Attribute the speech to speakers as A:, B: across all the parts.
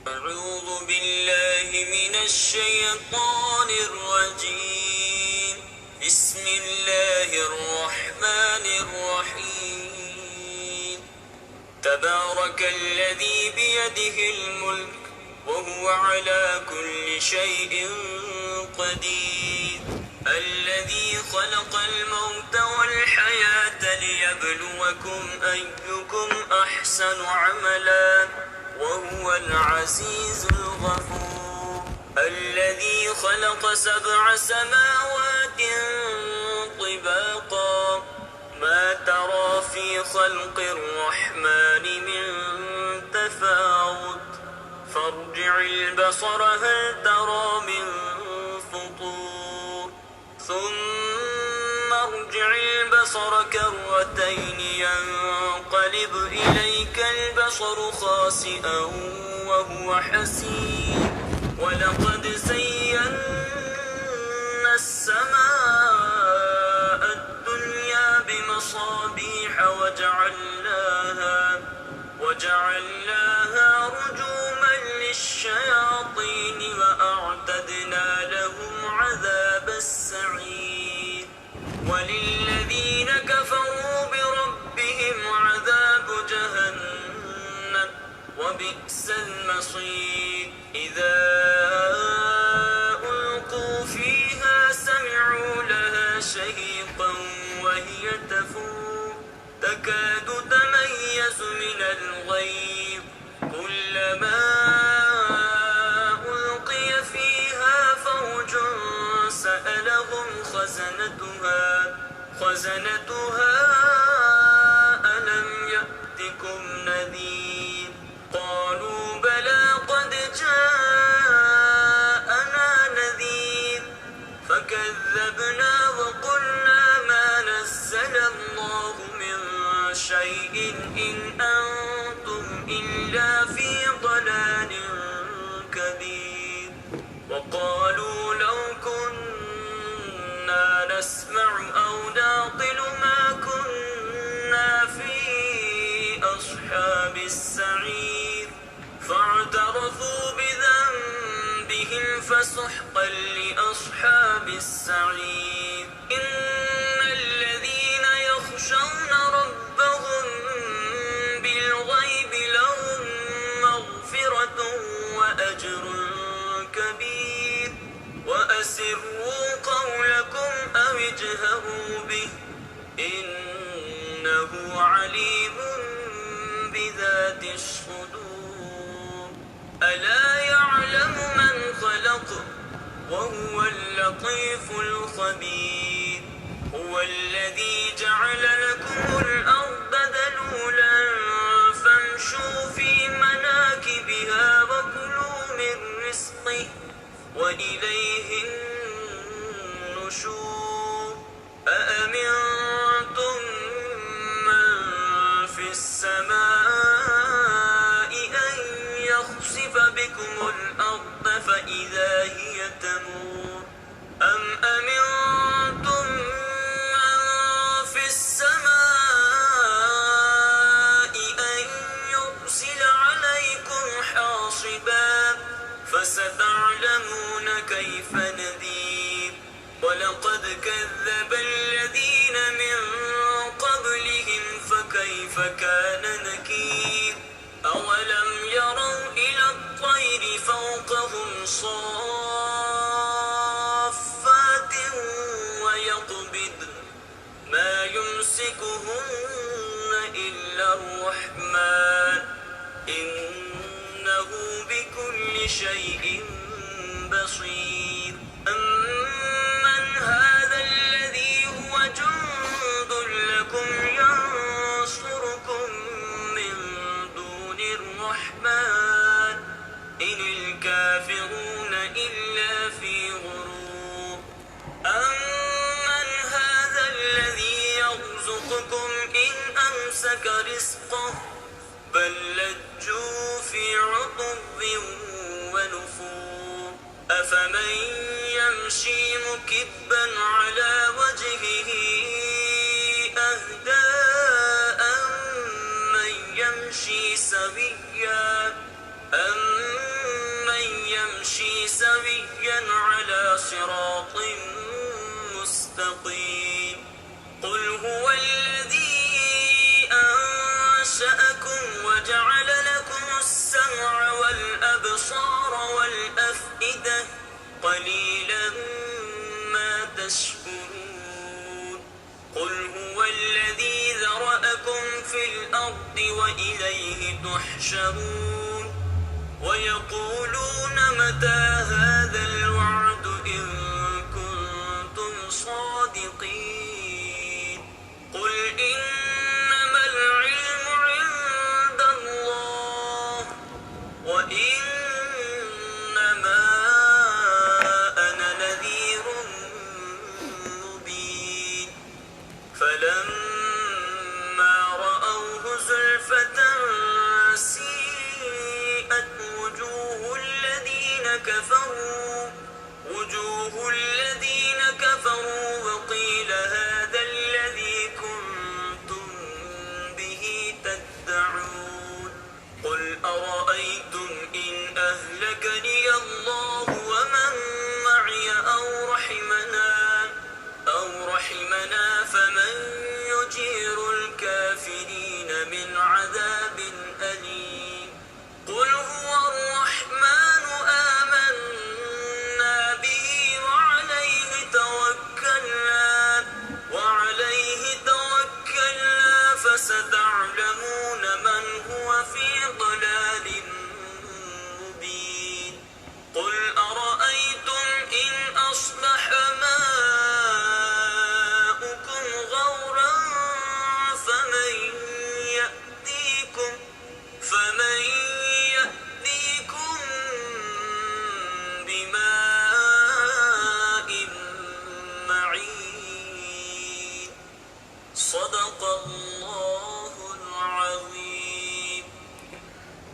A: أعوذ بالله من الشيطان الرجيم. بسم الله الرحمن الرحيم. تبارك الذي بيده الملك وهو على كل شيء قدير. الذي خلق الموت والحياة ليبلوكم أيكم أحسن عملا وهو العزيز الغفور. الذي خلق 7 سماوات طباقا ما ترى في خلق الرحمن من تفاوت فارجع البصر هل ترى من فطور ثم ارجع البصر كرتين ينقلب إليك البصر خاسئا وهو حسير. ولقد زينا السماء الدنيا بمصابيح وجعلناها رجوما للشياطين وأعتدنا لهم عذاب السعير. وللذين كفروا بربهم عذاب جهنم وبئس المصير. إذا ألقوا فيها سمعوا لها شهيقا وهي تفور تكاد تميز من الغيظ كلما ألقي فيها فوج سألهم خزنتها ألم يأتكم نذير قالوا بلى قد جاءنا نذير فكذبنا وقلنا ما نزل الله من شيء إن أنتم إلا في ضلال كبير. وقالوا لو كنا نسمع أو نعقل ما كنا في أصحاب السعير فاعترفوا بذنبهم فسحقا لأصحاب السعير. إن الذين يخشون ربهم بالغيب لهم مغفرة وأجر كبير. وأسروا قولكم أو اجهروا به إنه عليم بذات الصدور. ألا يعلم من خلق وهو اللطيف الخبير. هو الذي جعل لكم الأرض ذلولا فامشوا في مناكبها وكلوا من رزقه وإليه النشور. أأمنتم من في السماء أن يخسف بكم الأرض فإذا هي تمور أم أمنتم من في السماء أن يرسل عليكم حاصبا فستعلمون كيف نذير. ولقد كذب الذين من قبلهم فكيف كان نكير. أولم يروا إلى الطير فوقهم صافات ويقبضن ما يمسكهن إلا الرحمن إنه بكل شيء بصير. أمن هذا الذي هو جند لكم ينصركم من دون الرحمن إن الكافرون إلا في غرور. أمن هذا الذي يرزقكم إن أمسك رزقه بل لجوا في عطب ونفور. أفمن يمشي مكبا على وجهه أهدى أمن يمشي سويا أمن يمشي سويا على صراط مستقيم قل هو الذي أنشأكم وجعل لكم السمع والأبصار والأفئدة قليلا ما تشكرون قل هو الذي ذرأكم في الأرض وإليه تحشرون ويقولون متى هذا الوعد إن كنتم صادقين قل إنما العلم عند الله وإنما أنا نذير مبين فلما رأوه زلفة سيئت وجوه الذين كفروا وقيل هذا الذي كنتم به تدعون قل أرأيتم إن أهلكني الله ومن معي أو رحمنا فمن يجير الكافرين من عذاب أليم قل هو الرحمن آمنا به وعليه توكلنا فستعلمون من هو في ضلال مبين قل أرأيتم إن أصبح ماؤكم غورا فمن يأتيكم بماء معين صدق الله العظيم.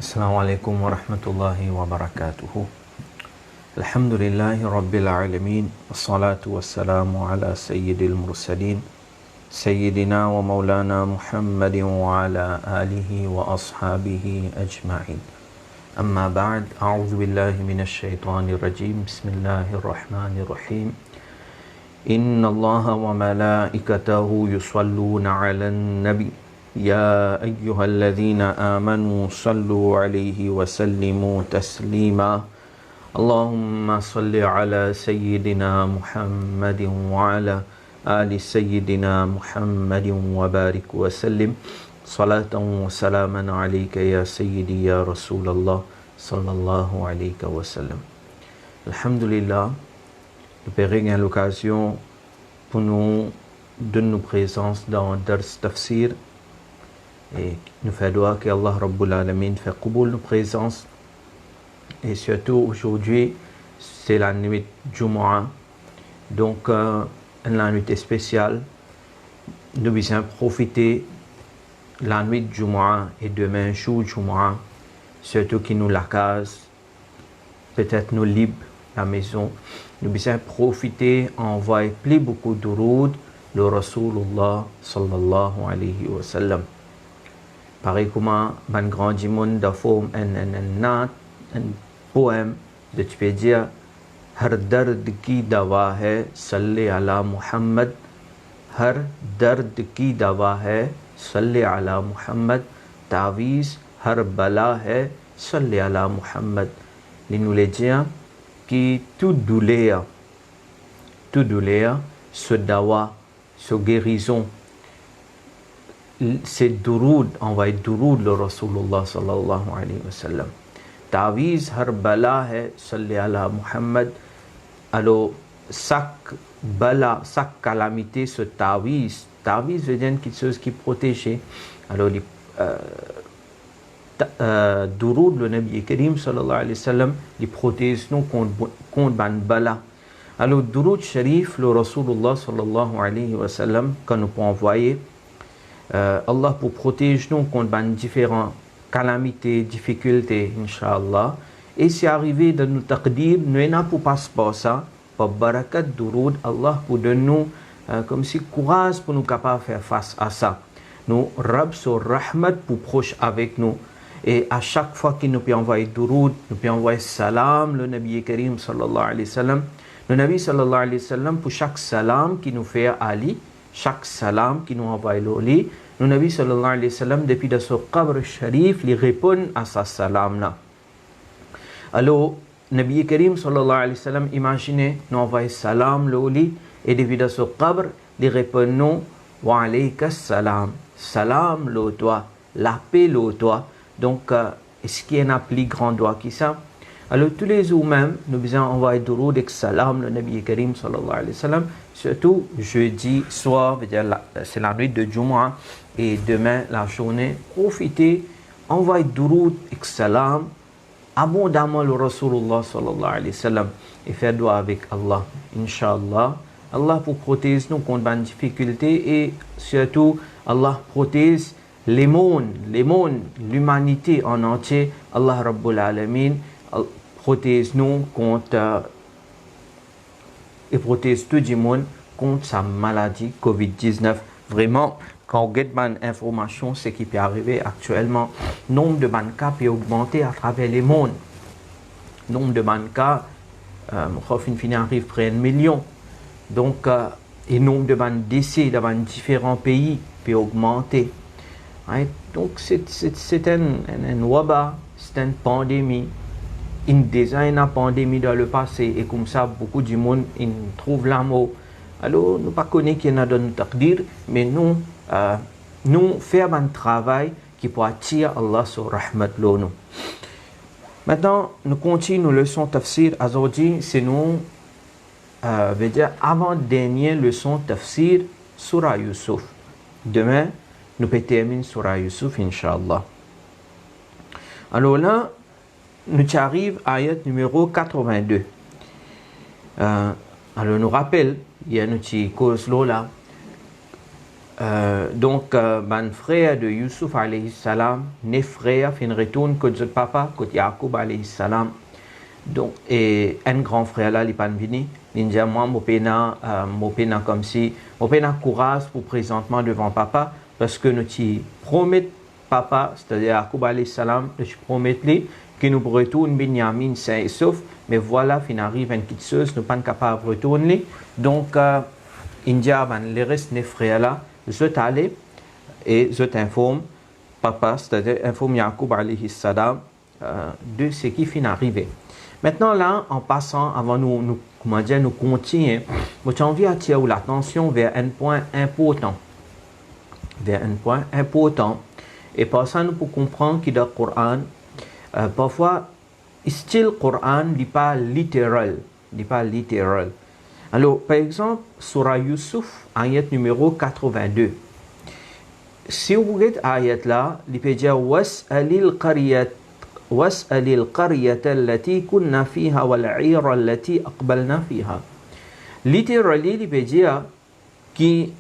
B: السلام عليكم ورحمة الله وبركاته. الحمد لله رب العالمين والصلاة والسلام على سيد المرسلين سيدنا ومولانا محمد وعلى آله وأصحابه أجمعين. أما بعد، أعوذ بالله من الشيطان الرجيم. بسم الله الرحمن الرحيم. إن الله وملائكته يصلون على النبي يا أيها الذين آمنوا صلوا عليه وسلموا تسليما. اللهم صل على سيدنا محمد وعلى آل سيدنا محمد وبارك وسلم صلاة وسلاما عليك يا سيدي يا رسول الله صلى الله عليه وسلم. Alhamdulillah, le Père a l'occasion pour nous de nos présences dans Dars Tafsir et nous fait doigt que Allah Rabbul Alamin fait Qubul nos présences. Et surtout aujourd'hui, c'est la nuit Jumu'ah, donc la nuit spéciale. Nous devons profiter la nuit Jumu'ah et demain jour Jumu'ah, surtout qui nous la case, peut-être nous libre la maison. Nous devons profiter, envoyer plus beaucoup de routes le Rasulullah sallallahu alayhi wa sallam. Pareil comme un grand dimon de forme un poème de tu peux dire हर दर्द की दवा है सल्ले अला मुहम्मद, हर दर्द की दवा है सल्ले अला मुहम्मद, तावीज़ हर बला है सल्ले अला Muhammad. Li nous le dire que toute douleur, ce dawa, ce guérison, c'est douroud, envoyé douroud le Rasulullah sallallahu alayhi wa sallam. Tawiz har bala hai salli ala Muhammad. Alors chaque bala, chaque calamité, ce tawiz veut dire quelque chose qui protège. Alors douroud le Nabi Karim sallallahu alayhi wa sallam, il protège nous contre ban bala. Alors douroud sharif le Rasulullah sallallahu alayhi wa sallam qu'on nous peut envoyer, Allah pour protéger nous contre ban différentes calamités, difficultés, Inch'Allah. Et c'est arrivé dans nos taqdir, nous n'avons pas passé par ça, par barakat douroud, Allah pour donner nous comme si courage pour nous capables de faire face à ça. Nous, Rab sur Rahmat pour proche avec nous. Et à chaque fois qu'il nous peut envoyer durud, nous peut envoyer salam, le Nabi Karim sallallahu alayhi wa sallam. Le Nabi sallallahu alayhi wa sallam, pour chaque salam qu'il nous fait à Ali, chaque salam qu'il nous envoie à Ali, le Nabi sallallahu alayhi wa sallam, depuis de son qabr sharif, il répond à sa salam là. Alors, Nabi Karim sallallahu alayhi wa sallam, imaginez, nous envoie salam le Ali, et depuis de son qabr, il répond non, wa alayka salam, salam le toi, la paix le toi. Donc, est-ce qu'il y en a plus grand droit que ça? Alors, tous les jours même, nous devons envoyer durud et salam le Nabi Karim sallallahu alayhi wa sallam, surtout jeudi soir, c'est la nuit de Jumu'ah, et demain, la journée, profitez, envoyez durud et salam abondamment le Rasulullah sallallahu alayhi wa sallam et faire dua avec Allah, Inch'Allah. Allah pour protéger nous contre les difficultés et surtout, Allah protège les mondes, l'humanité en entier. Allah Rabbul Alamin protège nous contre et protège tout le monde contre sa maladie Covid-19. Vraiment, quand on get une information, ce qui peut arriver actuellement, nombre de cas peut augmenter à travers les mondes. Nombre de cas, arrive près de 1 million. Donc, et nombre de décès dans différents pays peut augmenter. Right? Donc, c'est un waba, c'est une pandémie. Déjà une pandémie dans le passé, et comme ça, beaucoup de monde trouve l'amour. Alors, nous ne connaissons pas qu'il y en a dans notre taqdir, mais nous faisons un travail qui peut attirer Allah sur Rahmat nous. Maintenant, nous continuons nos leçons tafsir. Aujourd'hui, c'est nous, veut dire avant-dernière leçon tafsir, Surah Yusuf. Demain, nous peut terminer Surah Yusuf, Inch'Allah. Alors là, nous arrivons à ayat numéro 82. Alors, nous rappelle, il y a une petite cause là. Donc, mon frère de Yusuf alayhi salam, né frère, fin retourne que notre papa, que Yacoub alayhi salam. Donc, et un grand frère là, il pas venu. Il dit moi, mon pena comme si, mon pena courage pour présentement devant papa, parce que nous te promet papa, c'est-à-dire Yacoub alayhi salam, nous te promet lui que nous retournons Binyamin sain et sauf, mais voilà, il arrive une petite chose, nous ne sommes pas capables de retourner. Donc, India, les restes des frères là, je t'allais et je t'informe, papa, c'est-à-dire informe Yacoub alayhi salam de ce qui finit d'arriver. Maintenant là, en passant, avant nous continuer, j'ai envie d'attirer l'attention vers un point important. Et par ça, nous pouvons comprendre que dans le Coran, parfois, style Coran n'est pas littéral. Alors, par exemple, Surah Yusuf, ayat numéro 82. Si vous regardez ayat là, il peut dire وَاسْأَلِ الْقَرْيَةَ الَّتِي كُنَّا فِيهَا وَالْعِيرَ الَّتِي أَقْبَلْنَا فِيهَا. Littéralement, il peut dire qui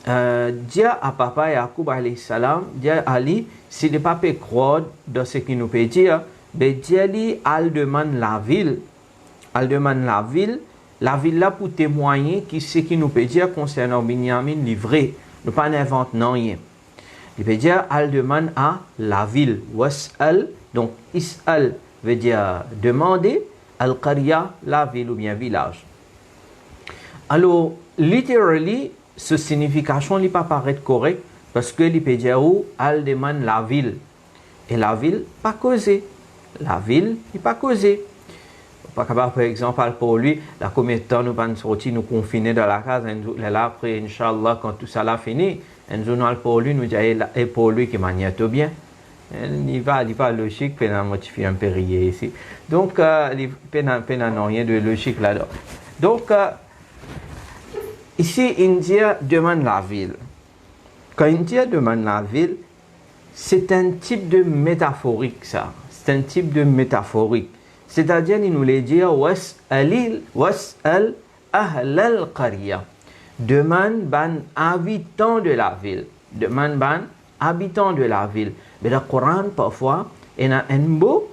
B: dit à papa Yacoub alayhi salam, dit à Ali, s'il n'est pas peut croire dans ce qu'il nous peut dire, mais dit al demande la ville. La ville là pour témoigner qui ce qui nous peut dire concernant Binyamin livré. Nous pas inventons rien. Il veut dire al demande à la ville. Was'al, donc is'al veut dire demander, al-qarya, la ville ou bien village. Alors, littéralement, ce signification n'est pas paraître correct parce que il peut dire où al demande la ville. Et la ville, pas causé. La ville n'est pas causée. Pas capable, par exemple, pour lui, la combien de temps nous allons sortir, nous confiner dans la case, là après, Inch'Allah, quand tout ça l'a fini, nous allons pour lui, nous disons, et pour lui qui manière tout bien. Il va logique, puis on modifie un peu rien ici. Donc, il n'y a rien de logique là-dedans. Donc, ici, India demande la ville. Quand India demande la ville, c'est un type de métaphorique, ça. C'est un type de métaphorique. C'est-à-dire, il nous les dit, was'al ahlal qarya. Demande ban habitant de la ville. Demande ban habitant de la ville. Mais dans le Coran, parfois, il y a un mot,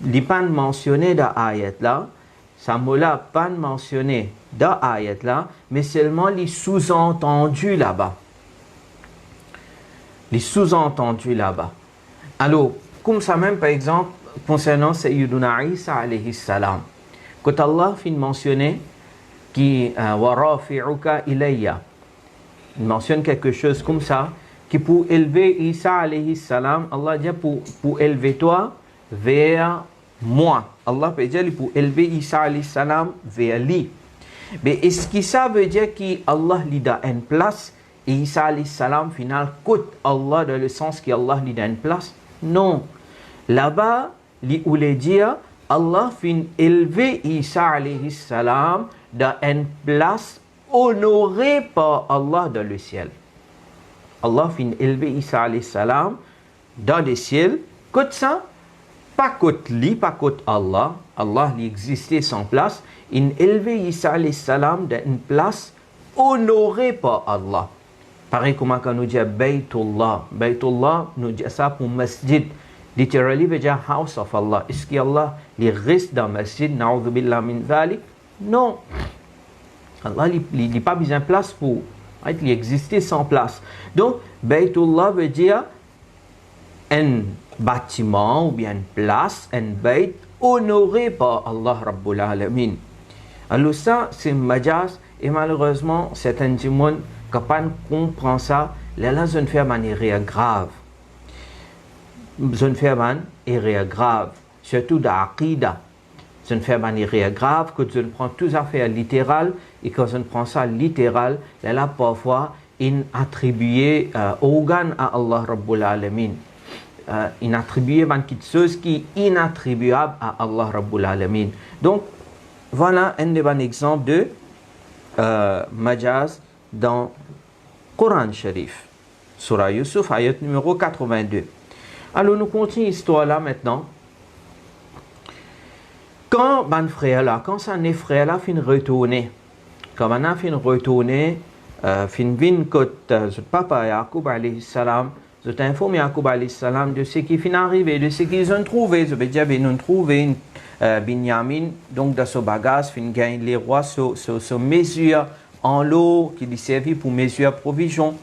B: il n'est pas mentionné dans l'ayat là. Ça ne l'a pas mentionné dans l'ayat là, mais seulement les sous-entendus là-bas. Les sous-entendus là-bas. Alors, comme ça même, par exemple, concernant Sayyiduna Isa alayhi salam. Quand Allah fin mentionner qui wa rafi'uka ilayya, il mentionne quelque chose comme ça, qui pour élever Isa alayhi salam, Allah dit pour élever toi vers moi. Allah peut dire pour élever Isa alayhi salam vers lui. Mais est-ce que ça veut dire qu'Allah lui donne une place et Isa alayhi salam final coûte Allah dans le sens qu'Allah lui donne une place? Non. Là-bas, il voulait dire Allah fin élever Isa alayhi salam dans une place honorée par Allah dans le ciel. Allah fin élever Isa alayhi salam dans le ciel. Côté ça, pas côté lui, pas côté Allah. Allah lui existait sans place. Il élevé Isa alayhi salam dans une place honorée par Allah. Pareil comme quand nous dit Baytullah. Baytullah, nous dit ça pour masjid. Literally veut dire house of Allah. Est-ce qu'Allah il reste dans le masjid? Na'udhu billah min dhalik? Non. Allah il n'a pas besoin de place pour. Il existait sans place. Donc, Baytullah veut dire un bâtiment ou bien une place, un bayt honoré par Allah Rabbul Alamin. Alors ça, c'est majaz et malheureusement, certains gens qui ne comprennent ça, là, je ne fais pas de manière grave. Je ne fais pas de manière grave, surtout d'Aqida. Je ne fais pas de manière grave que je ne prends tout à fait littérales et quand je ne prends ça littéral, là, parfois, il attribue organe à Allah Rabbul Alamin. Il attribue quelque chose qui est inattribuable à Allah Rabbul Alamin. Donc, voilà un bon exemple de majaz dans Coran Sharif. Surah Yusuf, ayat numéro 82. Alors, nous continuons l'histoire là maintenant. Quand ban frère là, quand ça n'est frère là, fin retourner. Quand on a fin retourner, fin vin côté papa Yaqub alayhi salam, je t'informe Yaqub alayhi salam de ce qui fin arrivé, de ce qu'ils ont trouvé. Je veux dire, ils ont trouvé Binyamin, donc dans ce bagage, fin gagne les rois se mesure en l'eau qui lui servit pour mesurer provision.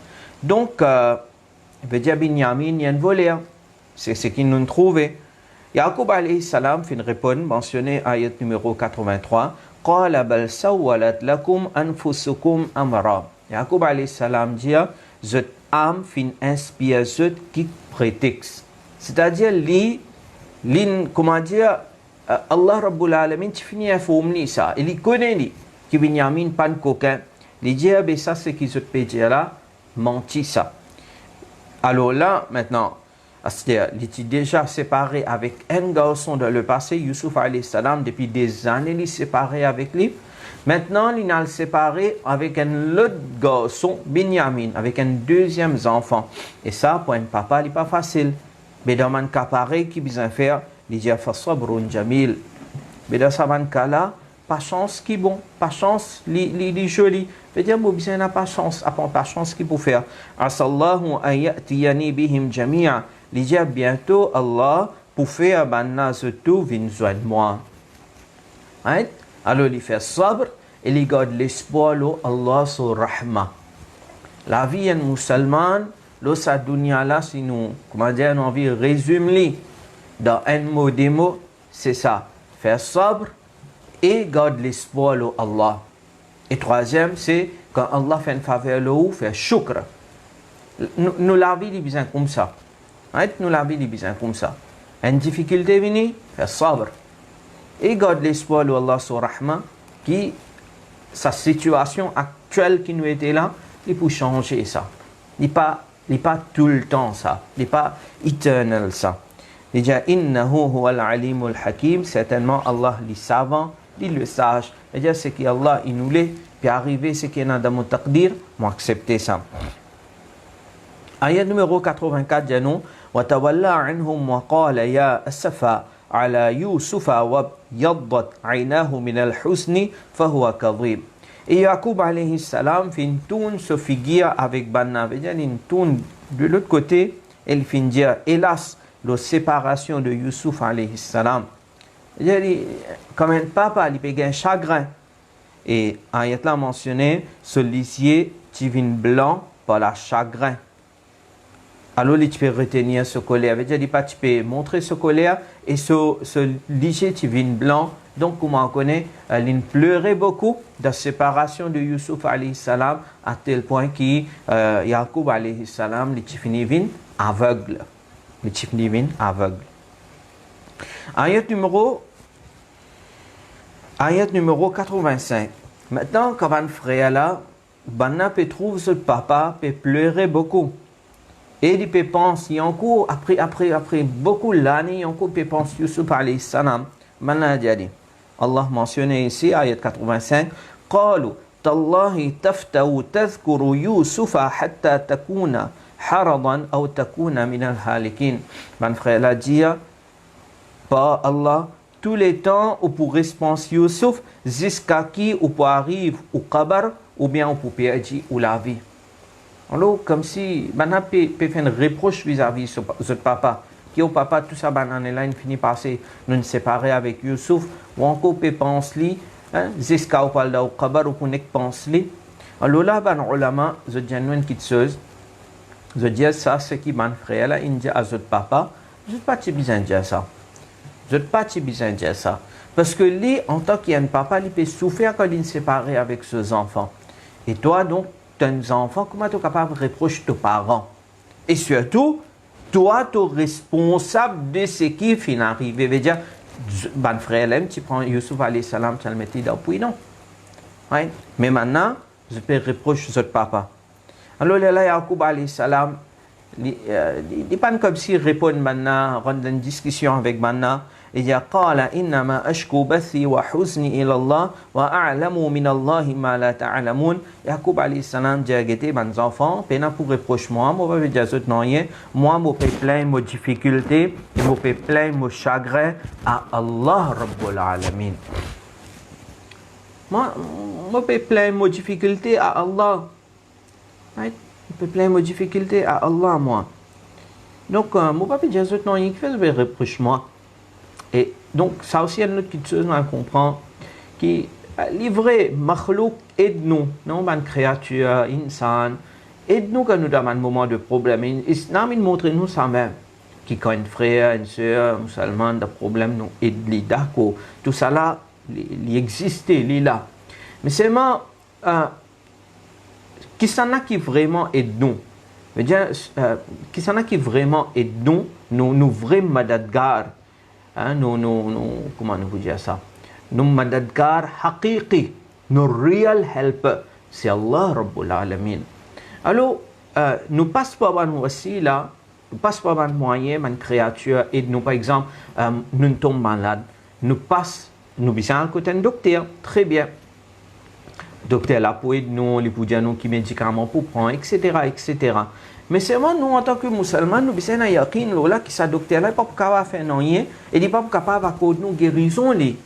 B: Donc, je veux dire, Binyamin, il y a un voleur. C'est ce qu'ils ont trouvé. Yaqub alayhi salam fin répond, mentionné ayat numéro 83, قال بل سولت لكم أنفسكم أمرا. Yaqub alayhi salam dit, cette âme fin inspire ce qui prétexte. C'est-à-dire, comment dire, Allah Rabbul Alamin, tu finis à former ça. Il connaît lui, qui Binyamin pas de coquin. Il dit, ben ça c'est qui se peut dire là, menti ça. Alors là, maintenant, c'est-à-dire, il était déjà séparé avec un garçon dans le passé, Yusuf alayhi salam, depuis des années, il est séparé avec lui. Maintenant, il est séparé avec un autre garçon, Binyamin, avec un deuxième enfant. Et ça, pour un papa, il n'est pas facile. Mais dans un cas pareil, qui besoin faire, il dit, fasabrun jamil. Mais dans ce cas-là, pas chance qui bon, pas chance, li joli. Veut dire, moi, n'a pas chance, pas chance qui peut faire. Asallahu an ya'tiyani bihim jami'a. Il dit, bientôt, Allah, pour faire banna tout, vient joindre moi. Right? Alors, il fait sabr, et il garde l'espoir, Allah sur rahma. La vie en musulman, sa dunya là, si nous, comment dire, nous envie de résumer dans un mot des mots, c'est ça. Faire sabr et garde l'espoir, Allah. Et troisième, c'est quand Allah fait une faveur, faire shukr. Nous, la vie, il besoin comme ça. Right? Nous, la vie, il besoin comme ça. Une difficulté venue, faire sabr. Et garde l'espoir, Allah sur rahma, qui, sa situation actuelle qui nous était là, il peut changer ça. Il n'est pas tout le temps ça. Il n'est pas éternel ça. Il dit, innahu huwal alimul hakim, certainement Allah, le savant, le sage. Il dit, c'est qu'Allah, il nous l'est, puis arriver, c'est qu'il y a dans mon taqdir, moi accepter ça. Ayat numéro 84, dit nous, وَتَوَلَّى عَنْهُمْ وَقَالَ يَا أَسَفَا على يوسف وابيضت عيناه من الحزن فهو كظيم. Et Yaqub alayhi salam fait une tourne se figure avec Banna. Il une tourne de l'autre côté, il fait dire hélas, la séparation de Yusuf alayhi salam. Il dit, comme un papa, il peut un chagrin. Et ayat là mentionné, ce lisier divin blanc par la chagrin. alors tu peux retenir ce colère. C'est-à-dire pas tu peux montrer ce colère et ce léger tu viens blanc. Donc comme on connaît, il pleurait beaucoup de la séparation de Yusuf alayhi salam à tel point que Yaqub alayhi salam il finit vin aveugle. Il finit vin aveugle. Ayat numéro 85. Maintenant, quand un frère là, Banna peut trouver ce papa peut pleurer beaucoup. Et il peut penser, encore après beaucoup d'années, encore peut penser Yusuf alayhi salam. Banna dit, Allah mentionne ici, ayat 85, قالوا تالله تفتأ تذكر يوسف حتى تكون حرضا أو تكون من الهالكين. Mon frère l'a dit, par Allah, tous les temps où pour penser Yusuf, jusqu'à qui ou pour arriver au qabar, ou bien on peut perdre ou la vie. Alors, comme si, maintenant, peut faire un reproche vis-à-vis de ce papa. Qui au papa, tout ça, là, il finit par nous séparer avec Yusuf, ou encore peut penser, jusqu'à au qabar, ou pour ne penser. Alors là, ulama, je dis une petite chose, je dis ça, c'est qui, mon frère, là, il dit à ce papa, je ne sais pas si besoin de dire ça. Je ne sais pas si besoin de dire ça. Parce que lui, en tant qu'il y a un papa, il peut souffrir quand il est séparé avec ses enfants. Et toi, donc, tu as un enfant, comment tu es capable de reprocher tes parents? Et surtout, toi, tu es responsable de ce qui finit d'arriver. Veut dire, mon frère, tu prends Yusuf alayhi salam, tu le mets dans le puits, non? Ouais. Mais maintenant, je peux reprocher ce papa. Alors là, Yaqub alayhi salam, il n'est pas comme s'il répond maintenant, rendre une discussion avec maintenant. Il dit قال إنما أشكو بثي وحزني إلى الله وأعلم من الله ما لا تعلمون. Yaqub alayhi salam dit à mes enfants, peine pour reprocher moi vais dire ça non rien, moi vais plein de difficultés, je vais plein de chagrin à Allah Rabbul Alamin. Moi vais plein de difficultés à Allah. Right? Je vais plein de difficultés à Allah moi. Donc moi vais dire ça non rien, qui fait je reproche moi. Et donc, ça aussi, il y a une autre chose à comprendre, qui livrer makhlouk aide-nous, non, une créature, insan, aide-nous quand nous avons un moment de problème. Islam, il montre nous ça même, qui quand un frère, une soeur, musulman, des problèmes, nous aide-les, d'accord. Tout ça là, il existe, il est là. Mais seulement, qui s'en a qui vraiment aide-nous? Qui s'en a qui vraiment aide-nous, nous vrais madadgar. Comment nous dire ça? Nous madadgar haqiqi, nos real helper, c'est Allah Rabbul Alamin. Alors, nous passons pas par aussi là, nous passons pas par moyen, une créature, et nous par exemple, nous tombons malades, nous besoin à côté d'un docteur, très bien. Docteur là pour aider nous, il peut dire nous qui médicaments pour prendre, etc., etc. Mais seulement nous, en tant que musulmans, nous avons un yakin, là, qui ce docteur-là n'est pas capable de faire rien, et il n'est pas capable d'accorder nous guérison. Il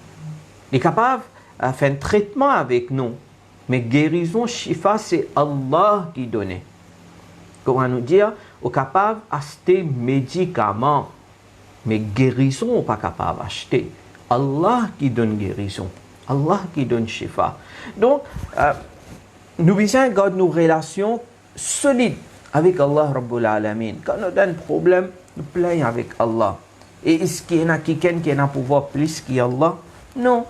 B: est capable de faire un traitement avec nous. Mais guérison, shifa, c'est Allah qui donne. Comment nous dire, on est capable d'acheter médicaments, mais guérison, on n'est pas capable d'acheter. Allah qui donne guérison. Allah qui donne shifa. Donc, nous devons garder nos relations solides avec Allah Rabbul Alamin. Quand nous avons un problème, nous plaignons avec Allah. Et est-ce qu'il y en a quelqu'un qui a un pouvoir plus qu'Allah? Non.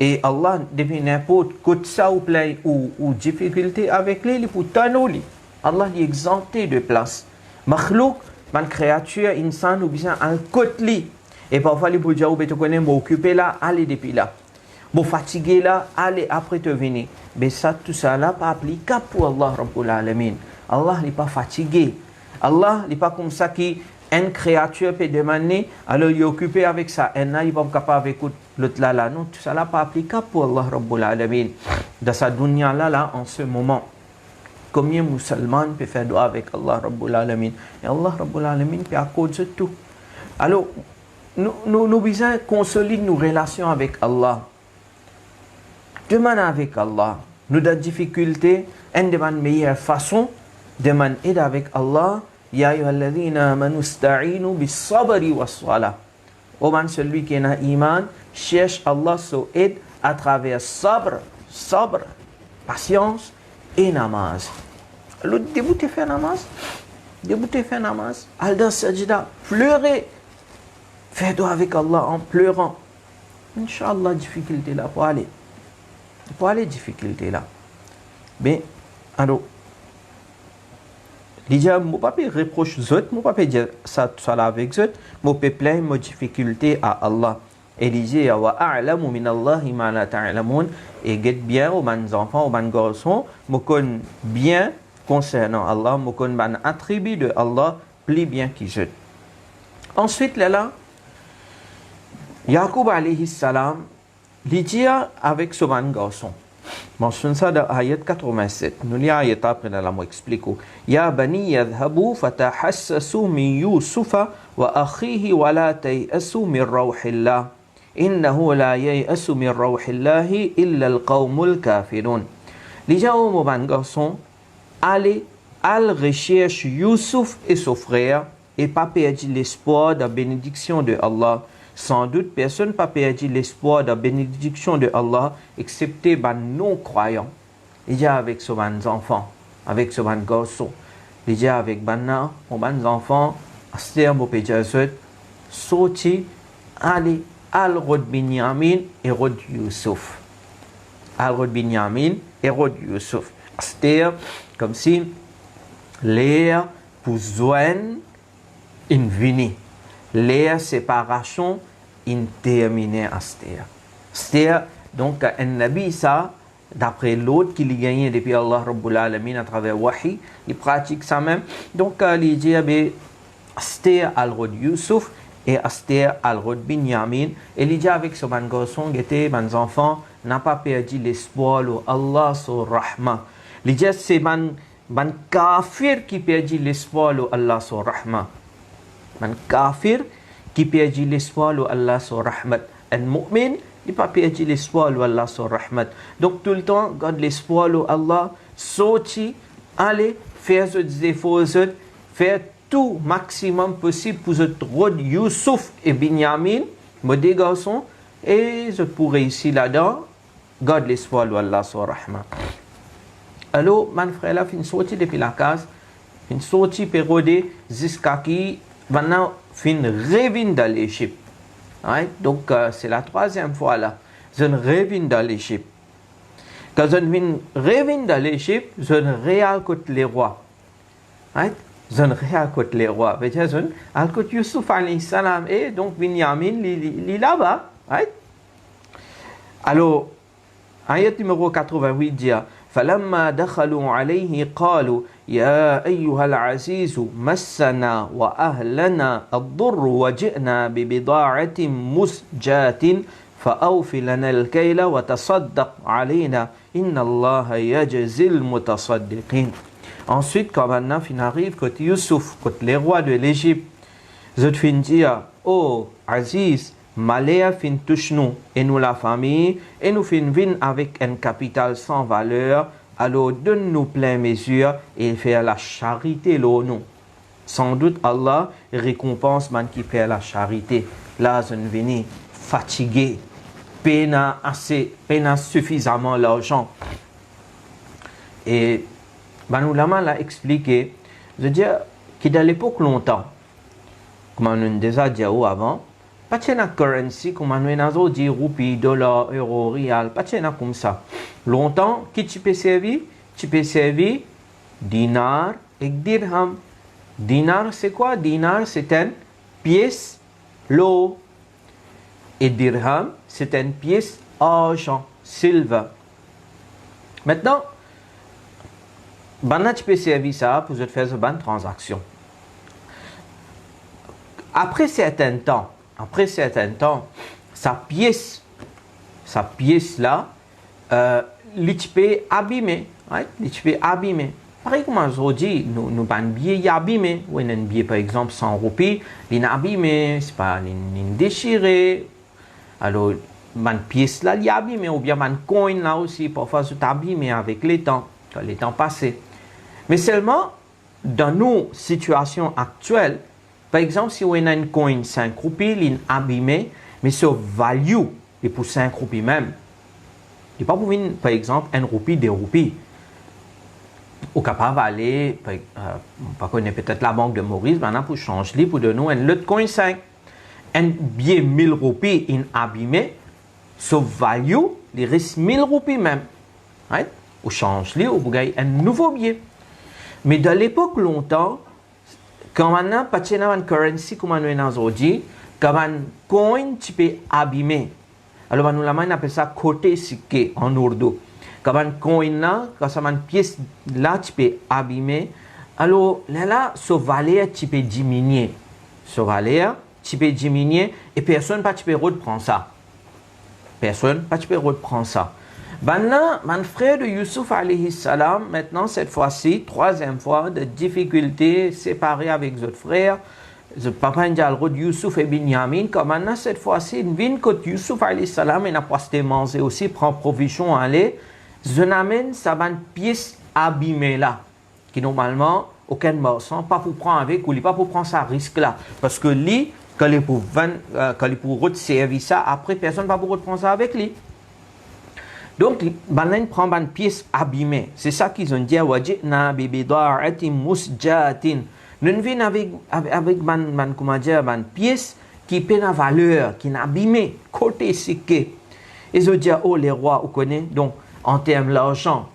B: Et Allah, depuis n'importe quoi ça ou plaint ou difficulté avec lui, il peut t'annuler. Allah est exempté de place. Makhlouk, une créature, insan, ou bien un côté. Et parfois, il peut dire, tu connais, m'occuper là, allez depuis là. Vous fatigué là, allez après te venir. Mais ça, tout ça là, pas applicable pour Allah Rabbul Alamin. Allah n'est pas fatigué. Allah n'est pas comme ça qui une créature peut demander, alors il est occupé avec ça. Et là, il va pas capable avec l'autre là. Non, tout ça là, pas applicable pour Allah Rabbul Alamin. Dans sa dunya là, en ce moment. Combien de musulmans peuvent faire dua avec Allah Rabbul Alamin? Et Allah Rabbul Alamin peut accorder tout. Alors, nous besoin consolider nos relations avec Allah. Demande avec Allah. Nous avons des difficultés, une des meilleures façons de aider avec Allah. Ya ayyuhalladhina amanu ista'inu bis-sabri was-salah. Au moins celui qui a iman cherche Allah son aide à travers sabr, patience et namaz. Alors, début de faire namaz, Débuter faire namaz, al dans sajda, pleurer. Fais doigt avec Allah en pleurant. Inch'Allah, difficulté là pour aller. Pour aller, difficulté là. Mais, alors, déjà, mon papa reproche zot, mon papa dit ça là avec zot, mon papa plein de difficultés à Allah. Et il dit, wa a'lamu min Allahi ma la ta'lamun, et guette bien aux mes enfants, aux mes garçons, me connaît bien concernant Allah, me connaît ban attribut de Allah, plus bien qu'ils zot. Ensuite, là, Yaqub alayhi salam, il dit avec ce ban garçon, mentionne ça dans ayat 87. Nous lisons ayat après là, moi explique. Ya bani yadhhabu fatahassasu min Yusufa wa akhihi wa la tayasu min rawhillah. Innahu la yayasu min rawhillahi illa al-qawmul kafirun. Les gens au moment garçon, allez à la recherche Yusuf et son frère et pas perdre l'espoir de la bénédiction de Allah. Sans doute, personne n'a pas perdu l'espoir de la bénédiction de Allah, excepté les non-croyants. Il y a avec ses enfants, avec ses garçons, il y a avec les enfants, Aster Mopéjazet, sorti, aller, Al-Rod Binyamin et Rod Yusuf. Al-Rod Binyamin et Rod Yusuf. Aster, comme si l'air pour joindre une vini. L'air séparation interminée à Aster. Aster, donc, un nabi, ça, d'après l'autre qui l'a gagné depuis Allah Rabbul Alamin à travers Wahi, il pratique ça même. Donc, il dit, Aster al-Rod Yusuf et Aster al-Rod Binyamin. Et il dit avec ce garçon, mes enfants, n'a pas perdu l'espoir au Allah sur Rahma. Il dit, c'est ban kafir qui perdit l'espoir au Allah sur Rahma. Man kafir qui perdit l'espoir au Allah sur Rahmat. Un mu'min, il n'a pas perdu l'espoir au Allah sur Rahmat. Donc tout le temps, garde l'espoir au Allah, sorti, allez, faire des efforts, faire tout maximum possible pour ce rôle Youssouf et Binyamin, mes deux garçons, et je pourrais ici là-dedans, garde l'espoir au Allah sur Rahmat. Alors, mon frère là, fin sorti depuis la case, fin sorti pérodé jusqu'à qui maintenant fin revient dans l'Égypte. Right? Donc c'est la troisième fois là, je reviens dans l'Égypte. Quand je reviens dans l'Égypte, je réalcote les rois. Right? Je réalcote les rois. Vous voyez, je réalcote Youssouf alayhi salam et donc Binyamin, il est là-bas. Right? Alors, ayat numéro 88 dit فلما دخلوا عليه قالوا يا أيها العزيز مسنا وأهلنا الضر وجئنا ببضاعة مزجاة فأوف لنا الكيل وتصدق علينا إن الله يجزي المتصدقين. Ensuite, quand maintenant fin arrive côté Youssouf, côté les rois de l'Égypte, je fin dire, oh Aziz, malheur fin touche nous et nous la famille et nous fin vin avec un capital sans valeur, alors donne-nous plein mesure et faire la charité là nous. Sans doute Allah récompense man qui fait la charité. Là je viens fatigué, peine suffisamment l'argent. Et ben ulama l'a expliqué, je veux dire que dans l'époque longtemps, comme on a déjà dit avant, pas de currency comme on a dit roupies, dollars, euros, rial, pas de comme ça. Longtemps, qui tu peux servir? Tu peux servir dinar et dirham. Dinar, c'est quoi? Dinar, c'est une pièce l'eau. Et dirham, c'est une pièce argent, silver. Maintenant, tu peux servir ça pour faire une bonne transaction. Après certain temps, sa pièce là, tu peux abîmer. Tu peux abîmer. Pareil comme on dit, nous avons un billet abîmé. Ou un billet par exemple 100 roupies, il est abîmé, c'est pas déchiré. Alors, une pièce là, il est abîmé. Ou bien un coin là aussi, parfois c'est abîmé avec les temps passés. Mais seulement, dans nos situations actuelles, par exemple, si on a une coin 5 roupies, il est abîmé, mais ce value est pour 5 roupies même. Il n'est pas pour une, par exemple, 1 roupie, 2 roupies. ou capable d'aller, pas qu'on peut-être la banque de Maurice, maintenant pour changer, pour donner un autre coin 5. Un billet 1000 roupies in abîmé, so value, il reste 1000 roupies même. Right? Ou change-les, ou vous gagnez un nouveau billet. Mais dans l'époque longtemps, quand on a pas de currency comme on a aujourd'hui, quand un coin tu peux abîmer. Alors nous on appelle ça côté siké en urdu. Quand un coin là, quand ça une pièce là tu peux abîmer. Alors là, so valeur tu peux diminuer. So valeur tu peux diminuer et personne pas tu peux reprendre ça. Personne pas tu peux reprendre ça. Maintenant, mon frère de Youssouf alayhi salam, maintenant cette fois-ci, troisième fois, de difficultés séparées avec votre frère, le papa de Youssouf et Binyamin, comme maintenant cette fois-ci, une vine que Youssouf alayhi salam, il n'a pas manger aussi, prend provision à aller, je n'amène ça une pièce abîmée là, qui normalement, aucun marchand, pas pour prendre avec, ou pas pour prendre ça risque là, parce que lui, quand il pour servir ça, après personne ne va pour prendre ça avec lui. Donc, il prend une pièce abîmée. C'est ça qu'ils ont dit. Wajina bibida'atin musjatin. Nous venons avec une pièce qui peine à valeur, qui est abîmée, côté siké. Ils ont dit, oh les rois, vous connaissez, donc en termes d'argent,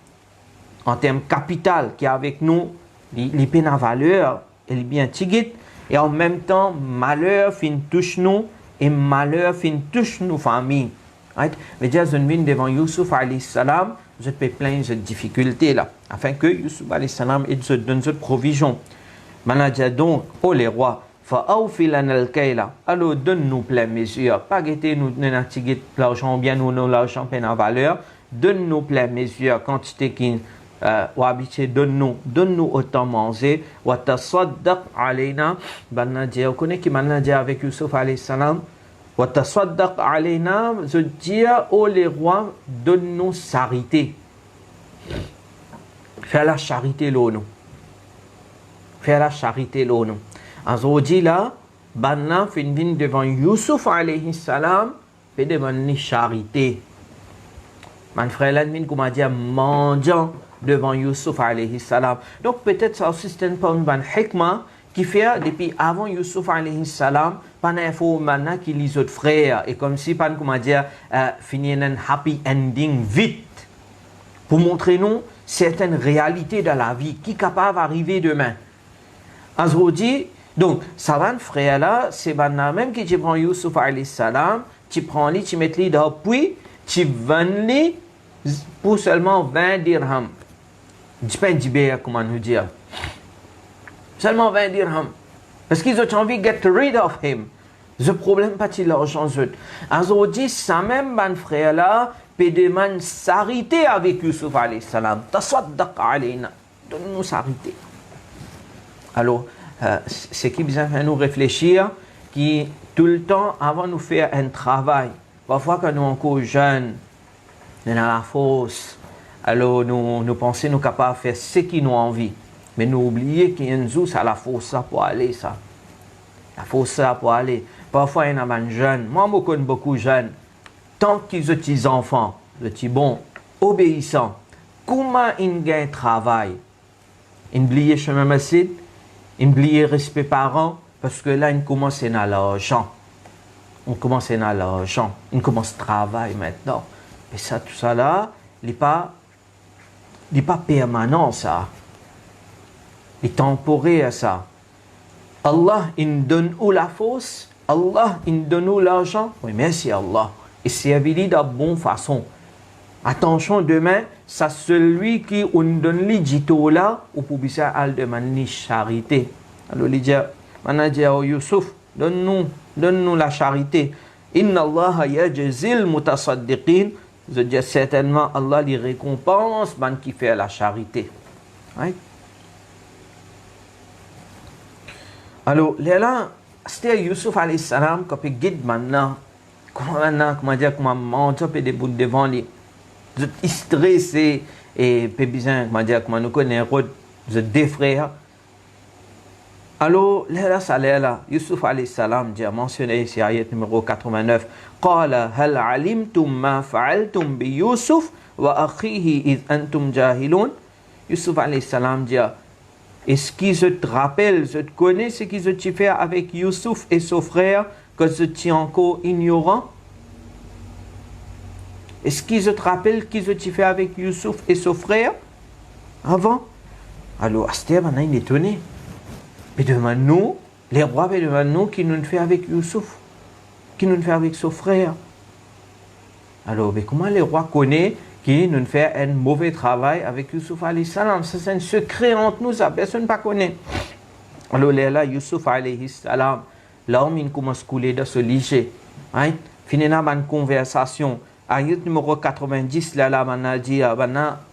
B: en termes capital qui est avec nous, les peine à valeur, elle est bien tigite. Et en même temps, malheur fin touche nous et malheur fin touche nos familles. Right? Mais déjà, je viens devant Youssouf alayhi salam, je peux plein de difficultés là, afin que Youssouf alayhi salam se donne cette provision. Maintenant, donc, oh les rois, fa'awfi lana al-kayla, alors donne-nous plein mesure, pas guetter nous n'attirer l'argent bien ou non l'argent peine en valeur, donne-nous plein mesure, quantité qui ou habitué, donne-nous autant manger, wa tasaddaq alayna, on connaît qui maintenant dit avec Youssouf alayhi salam, wa tasaddaq alayna, je dis, oh les rois, donne-nous charité. Faire la charité l'onu. Faire la charité l'onu. Aujourd'hui là, banna fin devant Youssouf alayhi salam, fait demander charité. Mon frère l'admin comme a dit mendiant devant Youssouf alayhi salam. Donc peut-être ça aussi c'est un hikmah qui fait depuis avant Youssouf alayhi salam, pendant il faut maintenant qu'il les autres frères et comme si pan comme a dit finir un happy ending vite pour montrer nous certaines réalités de la vie qui est capable d'arriver demain. Aujourd'hui, donc ça va frère là, c'est même que tu prends Youssouf alayhi salam, tu prends lui, tu mets lui dans puis tu vends lui pour seulement 20 dirhams. Du pain d'Ibéa, comment nous dire. Seulement 20 dirhams. Parce qu'ils ont envie de get rid of him. Le problème, pas de l'argent. Aujourd'hui, ça même, mon frère là, peut demander charité avec Youssouf alayhi salam. Tasaddaq alayna. Donne-nous charité. Alors, ce qui besoin de nous réfléchir, qui tout le temps, avant de nous faire un travail, parfois quand nous sommes encore jeunes, nous sommes à la fosse, alors nous pensons nous capables de faire ce qui nous envie. Mais nous oublions qu'il y a une jour, c'est la fosse pour aller, ça. La fosse pour aller. Parfois, il y en a des jeunes, moi je connais beaucoup de jeunes, tant qu'ils ont des enfants, ils sont bons, obéissants, comment ils gagnent travail? Ils oublient chemin massid, ils oublient respect parents, parce que là, ils commencent à l'argent. On commence à l'argent, ils commencent à travailler maintenant. Et ça, tout ça là, il n'est pas permanent, ça. Il est temporaire, ça. Allah, il donne où la force? Allah, il donne où l'argent? Oui, merci Allah. Et c'est de la bonne façon. Attention, demain, c'est celui qui nous donne les dito là, ou pour bien al demander charité. Alors, il dit, Manadia Youssouf, donne-nous la charité. Inna Allah yajzil mutasaddiqin. Je dis certainement, Allah les récompense, man qui fait la charité. Right? Alors, là, c'était Youssouf alayhi salam, quand il guide maintenant, comment dire, comment monter des bouts devant lui. Vous êtes stressé, et puis bien, comment nous connaissons, vous êtes des frères. Alors, là, Youssouf alayhi salam dit, mentionné ici, ayat numéro 89, قال هل علمتم ما فعلتم بيوسف وأخيه إذ أنتم جاهلون. Yusuf alayhi salam dit, est-ce qu'ils te rappellent, je te connais ce qu'ils ont fait avec Yusuf et son frère, que je suis encore ignorant? Est-ce qu'ils te rappellent qu'ils ont fait avec Yusuf et son frère avant? Alors, Aster, il est étonné. Mais devant nous, les rois, mais devant nous, qui nous fait avec Yusuf, qui nous fait avec son frère. Alors, mais comment les rois connaissent qui nous fait un mauvais travail avec Yusuf alayhi salam? Ça, c'est un secret entre nous, ça, personne ne connaît. Alors, là, Yusuf alayhi salam, l'homme, il commence à couler dans ce lycée. Right? Finalement, une conversation. Ayat numéro 90, là, on a dit,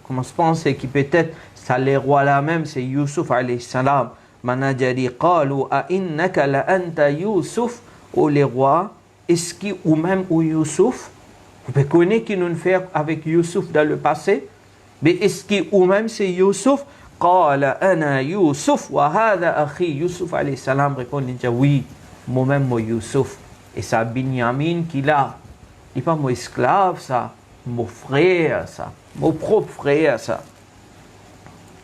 B: comment se penser qui peut-être, ça les rois là même, c'est Yusuf alayhi salam. On a dit, qalu a innaka la anta Yusuf, ou les rois, est-ce qui, ou même ou Yusuf, vous pouvez connaître qui nous fait avec Yusuf dans le passé, mais est-ce qui, ou même c'est Yusuf, qala ana Yusuf, wa hada akhi, Yusuf alayhi salam répond, il dit, oui, moi-même, moi Yusuf, et ça Binyamin qui l'a. Il n'est pas mon esclave, ça. Mon frère, ça. Mon propre frère, ça.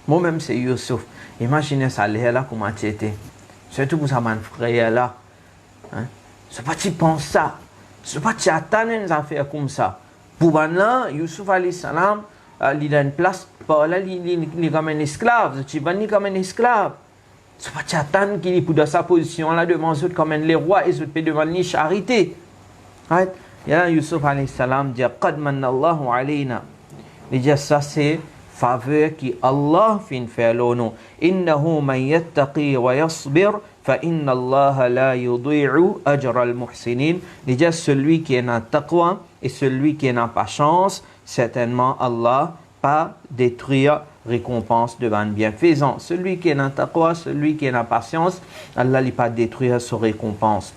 B: Moi-même, c'est Yusuf. Imaginez ça, là, comment tu étais. Surtout pour ça, mon frère, là. Hein? C'est pas tu penses ça. C'est pas tu attends une affaire comme ça. Pour maintenant, Yusuf alayhi salam, il a une place, là, il est comme un esclave. Tu vas comme un esclave. C'est pas tu attends qu'il est dans sa position, là, devant eux, comme un les rois, et eux, peut devant lui charité. Right? Ya Yusuf alayhi salam dit qad manna Allahu alayna. Il dit ça c'est faveur qui Allah fin fait l'onu. Innahu man yattaqi wa yasbir fa inna Allah la yudhi'u ajra al-muhsinin. Il dit celui qui est en taqwa et celui qui est en patience, certainement Allah pas détruire récompense devant un bienfaisant. Celui qui est en taqwa, celui qui est en patience, Allah ne pas détruire sa récompense.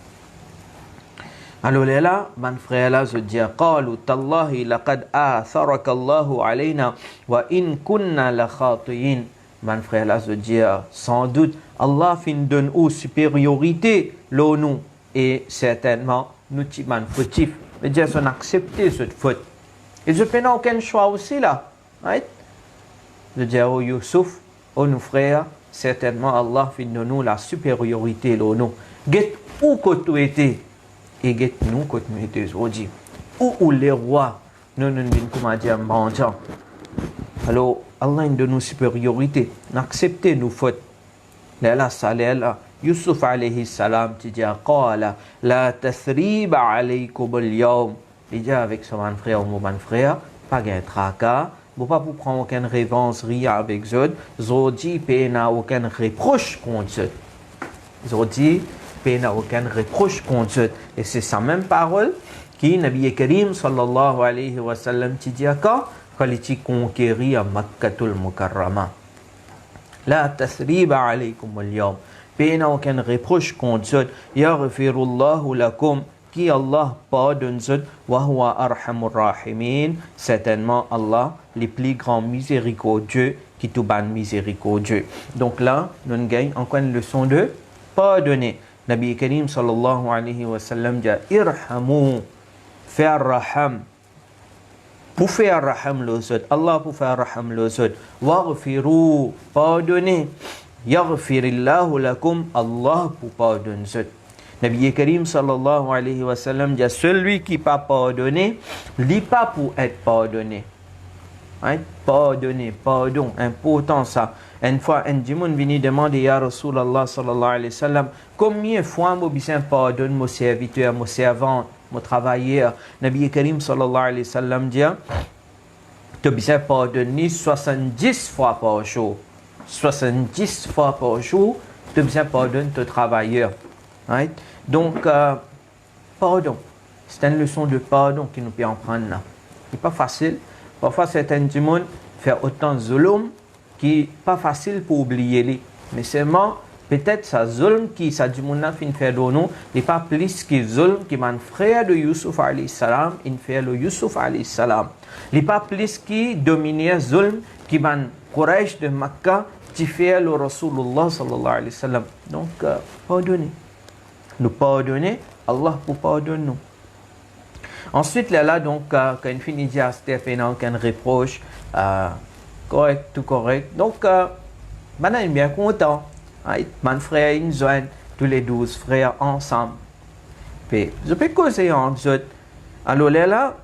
B: Alors là, mon frère là, je dis, قالوا تالله لقد آثرك الله علينا وإن كنا لخاطئين. Mon frère là, je dis, sans doute, Allah fin donne aux supériorité l'onu et certainement nous sommes fautifs. Mais Dieu a accepté cette faute. Et je n'ai aucun choix aussi là. Right? Je dis, oh Youssouf, oh nos frères, certainement Allah fin donne nous la supériorité l'onu. Get où que tu étais? Et get nous que nous étions aujourd'hui. Où les rois, nous nous disons comment dire mendiant. Alors, Allah nous donne une supériorité. N'acceptez nos fautes. Là, ça, là. Yusuf alayhi salam, tu dis, qala la tathriba alaykum al-yawm. Il dit avec son frère ou mon frère, pas de tracas, vous pas pour prendre aucune révérence, rien avec eux. Aujourd'hui, il n'y a aucun reproche contre eux. Aujourd'hui, il n'y a aucun reproche contre eux. Et c'est sa même parole qui, Nabi Karim sallallahu alayhi wa sallam, tu dis quand il conquérit à Makkatul Mukarrama. La tathriba alaykum al-yawm. Il n'y a aucun reproche contre eux. Yaghfirullahu lakum. Qui Allah pardonne eux. Wa huwa arhamur rahimin. Certainement Allah, les plus grands miséricordieux, qui tout ban miséricordieux. Donc là, nous gagnons encore une leçon de pardonner. Nabi Karim sallallahu alayhi wa sallam dit irhamu, faire raham. Pour faire raham les autres, Allah pour faire raham les autres. Waghfiru, pardonner. Yaghfirillahu lakum, Allah pour pardonner les autres. Nabi Karim sallallahu alayhi wa sallam dit celui qui pas pardonné, n'est pas pour être pardonné. Hein? Pardonner, pardon, important ça. Une fois, un djimoun venu demander à Rasulallah sallallahu alayhi wa sallam combien de fois moi besoin pardonne mon serviteur, mon servant, mon travailleur. Nabi Karim sallallahu alayhi wa sallam dit tu as besoin pardonner 70 fois par jour. 70 fois par jour, tu as besoin pardonner ton travailleur. Right? Donc, pardon. C'est une leçon de pardon qui nous peut en prendre là. Ce n'est pas facile. Parfois, certains djimoun font autant de zulum qui n'est pas facile pour oublier les. Mais seulement, peut-être ça zulm qui ça du monde fin faire de nous, n'est pas plus que zulm qui mon frère de Yusuf alayhi salam, il fait le Yusuf alayhi salam. N'est pas plus qui dominer zulm qui mon Quraysh de Makkah, qui fait le Rasulullah sallallahu alayhi wa sallam. Donc, pardonnez. Nous pardonner, Allah pour pardonner nous. Ensuite, là, donc, quand il finit de dire à Stephen, aucun reproche, correct, tout correct. Donc, on est bien content. Mon frère, ils joignent tous les 12 frères ensemble. Puis, je peux causer entre eux. Alors là,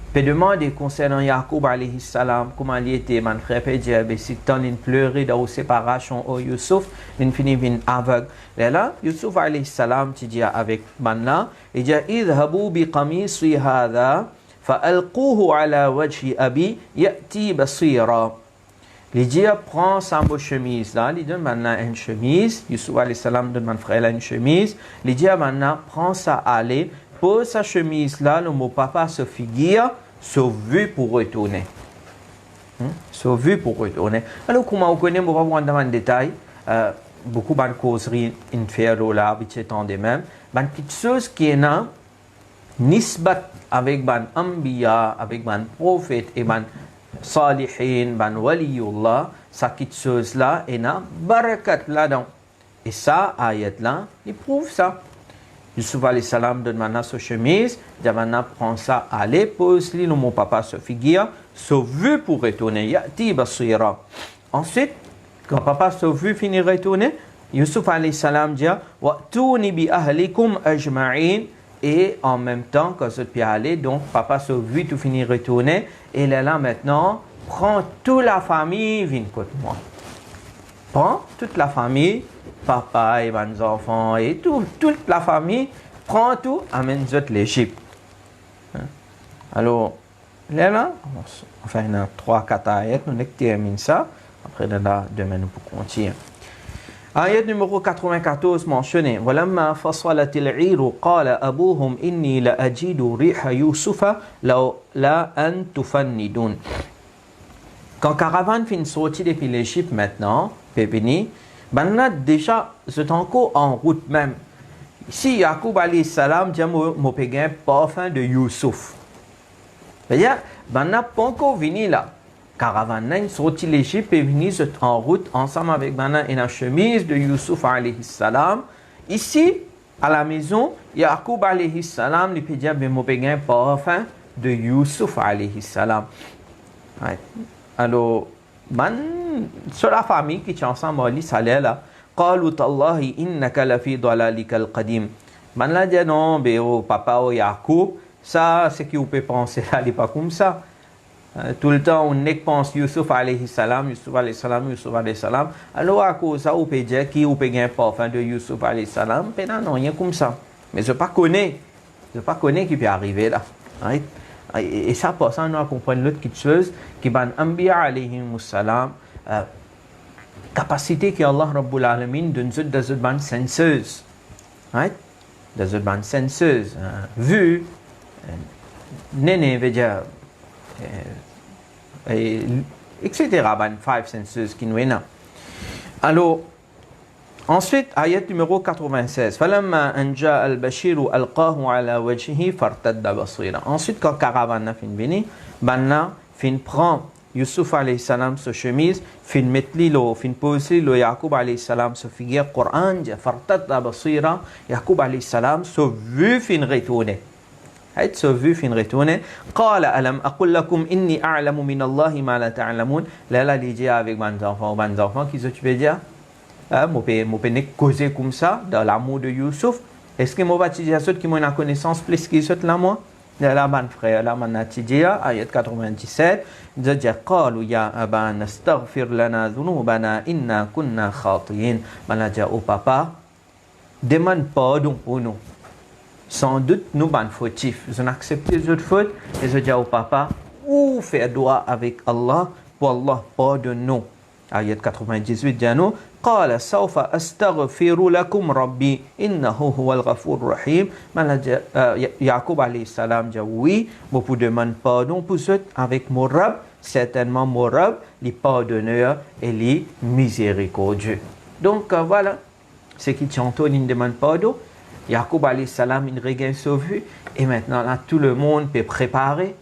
B: je peux demander concernant Yacoub alayhi salam, comment il était, mon frère peut dire, si tant il pleurait dans la séparation au Youssouf, il finit bien aveugle. Là, Youssouf alayhi salam, tu dis avec Manna, il dit, idhabu bi qamisi hadha, fa'alquhu ala wajhi abi, ya'ti basira. Il dit, prends sa chemise là, il donne maintenant une chemise, Youssouf alayhi salam donne mon frère une chemise, il dit maintenant, prends ça, allez, pose sa chemise là, le mot papa se figure, sauvé pour retourner. Sauvé pour retourner. Alors, comment on connaît, on va voir dans le détail, beaucoup de causeries, une faire là, vite étant des mêmes, une petite chose qui est là, nisbat avec ban ambiya, avec ban prophète et ban salihin, ban waliyullah, ça petite chose là, et là, barakat là-dedans. Et ça, ayat là, il prouve ça. Youssouf alayhi salam donne maintenant sa chemise, dit maintenant prends ça, allez, pose-le, mon papa se figure, sauvé pour retourner, ya'ti basira. Ensuite, quand papa sauvé finit de retourner, Youssouf alayhi salam dit, wa'tuni bi ahlikum ajma'in, et en même temps, quand je peux aller, donc papa sauvé tout finit de retourner, et là maintenant, prends toute la famille, viens côté moi. Prends toute la famille, papa et mes enfants et toute la famille, prends tout, amène-les l'Égypte. Alors, là, on fait 3-4 ayats, nous terminons ça. Après, demain, nous pourrons continuer. Ayat numéro 94 mentionné. ولما فصلت العير قال أبوهم إني لأجد ريح يوسف لولا أن تفندون. Quand caravane finit sortir depuis l'Égypte maintenant, Pépini, ben là déjà, c'est encore en route même. Ici, Yacoub alayhi salam dit mon péguin parfum de Youssouf. C'est-à-dire, ben là, pas encore venu là. Caravane là, sorti l'Égypte et venu en route ensemble avec ben là une chemise de Youssouf alayhi salam. Ici, à la maison, Yacoub alayhi salam lui peut dire mon péguin parfum de Youssouf alayhi salam. Ouais. Alors, sur la famille qui est ensemble, ça allait là. قالوا تالله إنك لفي ضلالك القديم. Man là dit non, mais oh, papa ou Yacoub, ça c'est qui vous peut penser là, il n'est pas comme ça. Tout le temps, on pense Youssouf alayhi salam, Youssouf alayhi salam, Youssouf alayhi salam. Alors à cause ça, on peut dire qui vous peut gagner parfum de Youssouf alayhi salam, mais non, rien comme ça. Mais je ne pas connais qui peut arriver là. Right? Et ça, pour ça, nous comprenons l'autre petite chose, qui ban Anbiya alayhi salam, capacité que Allah Rabbul Alamin donne des autres senseuse. Right? Des autres senseuse. Vue, néné, veut dire, etc. Ban 5 senses qui nous est là. Alors, ensuite, ayat numéro 96. فَلَمَّا أَنْ جَاءَ الْبَشِيرُ أَلْقَاهُ عَلَى وَجْهِهِ فَارْتَدَّ بَصِيرًا. Ensuite, quand caravane fin venu, banna fin prend Youssouf alayhi salam sa chemise, fin mettre lo, fin poser lo Yacoub alayhi salam sa figure Coran, فَارْتَدَّ بَصِيرًا. Yacoub alayhi salam sa vue fin retourner. Se vu fin retourner. قال ألم أقل لكم إني أعلم من الله ما لا تعلمون. Là, il dit avec mes enfants, qui se tu veux dire? Moi, je causer comme ça, dans l'amour de Youssouf. Est-ce que moi, je vais dire à ceux qui ont une connaissance plus qu'ils sont là, moi? Là, mon frère, là, mon atidja, ayat 97, je dis, قالوا يا أبانا استغفر لنا ذنوبنا إنا كنا خاطئين. Je dis au papa, demande pardon pour nous. Sans doute, nous sommes fautifs. Je n'accepte les autres fautes et je dis au papa, ou faire droit avec Allah pour Allah pardonne-nous. Ayat 98 dit nous, قال سوف أستغفر لكم ربي إنه هو الغفور الرحيم. Yacoub alayhi salam dit oui, moi pour demander pardon pour eux avec mon Rab, certainement mon Rab, les pardonneurs et les miséricordieux. Donc voilà, c'est qui chantent une demande pardon. Yacoub alayhi salam, il regagne sauvé. Et maintenant, là, tout le monde peut préparer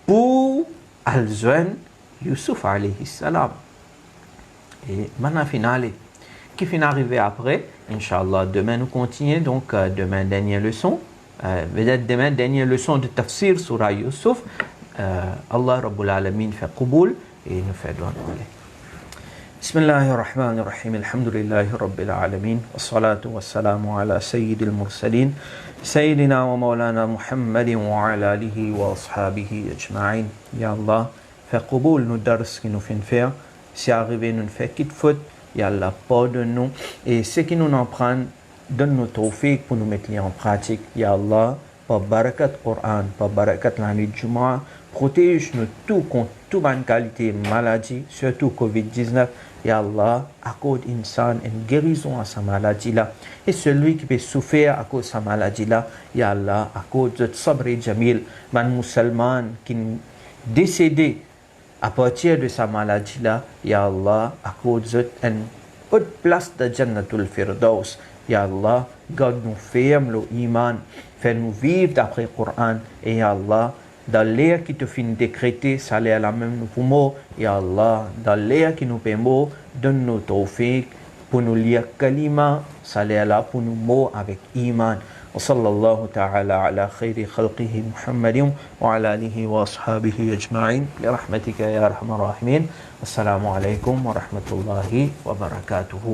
B: pour Al-Zwan Youssouf alayhi salam. Et maintenant, finale. Qui finit arriver après, Inch'Allah, demain nous continuons. Donc, demain, dernière leçon. Peut-être demain, dernière leçon de tafsir sur Youssouf. Allah Rabbul Alamin fait Qubul. et nous fait doigt nous aller. Bismillahirrahmanirrahim. Alhamdulillahi Rabbil Alamin. Wassalatu wassalamu ala Sayyidil Mursalin. Sayyidina wa Maulana Muhammadin wa ala alihi wa ashabihi ajma'in. Ya Allah, fais qaboul nous dars qui nous fait faire. Si arrivé nous fait quitte faute, Ya Allah, pardonne-nous. Et ce qui nous en prend, donne-nous tawfiq pour nous mettre en pratique. Ya Allah, par barakat Qur'an, par barakat la nuit Jumu'ah, protège-nous tout contre toute bonne qualité maladie, surtout Covid-19. Ya Allah, accorde insan une guérison à sa maladie-là. Et celui qui peut souffrir à cause de sa maladie-là, Ya Allah, accorde de sabr et jamil, man musulman qui décédé à partir de sa maladie-là, Ya Allah, accorde une haute place de Jannatul Firdaus. Ya Allah, garde-nous ferme le iman, fais-nous vivre d'après le Coran. Et Ya Allah, dans l'air qui te finit décréter, ça l'est la même nous poumons. Ya Allah, dans l'air qui nous permet, donne-nous tawfiq pour nous lire kalima, ça l'est là pour nous mots avec iman. وصلى الله تعالى على خير خلقه محمد وعلى آله وأصحابه أجمعين برحمتك يا أرحم الراحمين. السلام عليكم ورحمة الله وبركاته.